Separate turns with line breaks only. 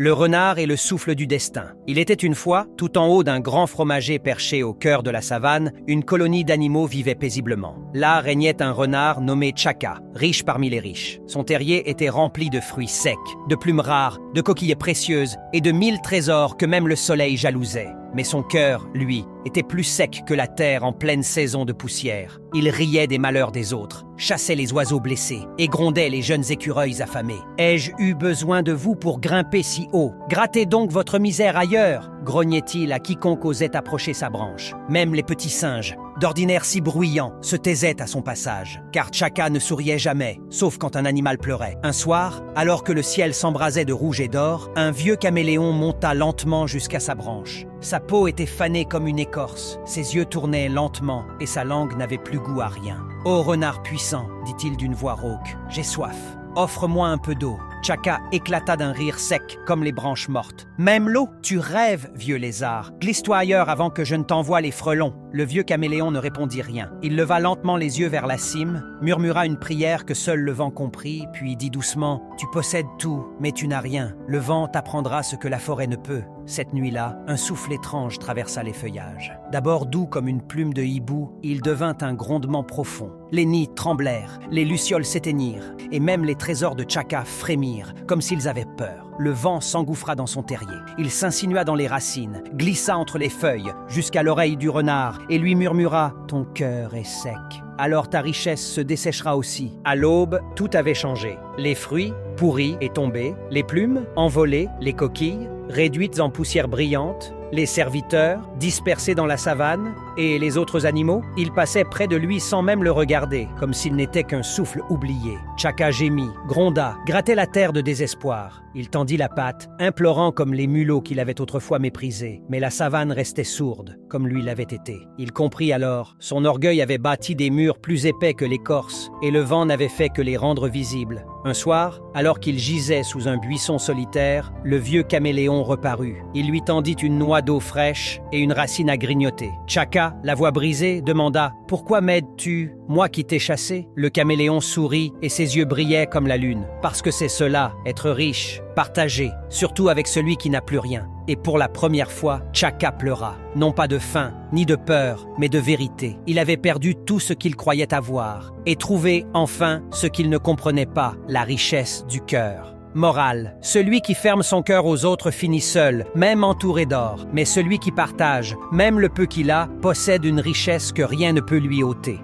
Le renard est le souffle du destin. Il était une fois, tout en haut d'un grand fromager perché au cœur de la savane, une colonie d'animaux vivait paisiblement. Là régnait un renard nommé Chaka, riche parmi les riches. Son terrier était rempli de fruits secs, de plumes rares, de coquilles précieuses et de 1000 trésors que même le soleil jalousait. Mais son cœur, lui, était plus sec que la terre en pleine saison de poussière. Il riait des malheurs des autres, chassait les oiseaux blessés et grondait les jeunes écureuils affamés. « Ai-je eu besoin de vous pour grimper si haut? Grattez donc votre misère ailleurs !» grognait-il à quiconque osait approcher sa branche. Même les petits singes, d'ordinaire si bruyants, se taisaient à son passage. Car Chaka ne souriait jamais, sauf quand un animal pleurait. Un soir, alors que le ciel s'embrasait de rouge et d'or, un vieux caméléon monta lentement jusqu'à sa branche. Sa peau était fanée comme une écorce, ses yeux tournaient lentement et sa langue n'avait plus goût à rien. « Ô renard puissant, dit-il d'une voix rauque, j'ai soif. Offre-moi un peu d'eau. » Chaka éclata d'un rire sec comme les branches mortes. « Même l'eau? Tu rêves, vieux lézard. Glisse-toi ailleurs avant que je ne t'envoie les frelons. » Le vieux caméléon ne répondit rien. Il leva lentement les yeux vers la cime, murmura une prière que seul le vent comprit, puis dit doucement « Tu possèdes tout, mais tu n'as rien. Le vent t'apprendra ce que la forêt ne peut. » Cette nuit-là, un souffle étrange traversa les feuillages. D'abord doux comme une plume de hibou, il devint un grondement profond. Les nids tremblèrent, les lucioles s'éteignirent, et même les trésors de Chaka frémirent, comme s'ils avaient peur. Le vent s'engouffra dans son terrier. Il s'insinua dans les racines, glissa entre les feuilles, jusqu'à l'oreille du renard, et lui murmura « Ton cœur est sec. Alors ta richesse se desséchera aussi. » À l'aube, tout avait changé. Les fruits, pourris et tombés, les plumes, envolées, les coquilles, réduites en poussière brillante, les serviteurs, dispersés dans la savane, et les autres animaux, ils passaient près de lui sans même le regarder, comme s'il n'était qu'un souffle oublié. Chaka gémit, gronda, grattait la terre de désespoir. Il tendit la patte, implorant comme les mulots qu'il avait autrefois méprisés, mais la savane restait sourde, comme lui l'avait été. Il comprit alors, son orgueil avait bâti des murs plus épais que l'écorce, et le vent n'avait fait que les rendre visibles. Un soir, alors qu'il gisait sous un buisson solitaire, le vieux caméléon reparut. Il lui tendit une noix d'eau fraîche et une racine à grignoter. Chaka, la voix brisée, demanda « Pourquoi m'aides-tu, moi qui t'ai chassé ?» Le caméléon sourit et ses yeux brillaient comme la lune. « Parce que c'est cela, être riche, partager, surtout avec celui qui n'a plus rien. » Et pour la première fois, Chaka pleura. Non pas de faim, ni de peur, mais de vérité. Il avait perdu tout ce qu'il croyait avoir et trouvé enfin ce qu'il ne comprenait pas, la richesse du cœur. Morale, celui qui ferme son cœur aux autres finit seul, même entouré d'or. Mais celui qui partage, même le peu qu'il a, possède une richesse que rien ne peut lui ôter.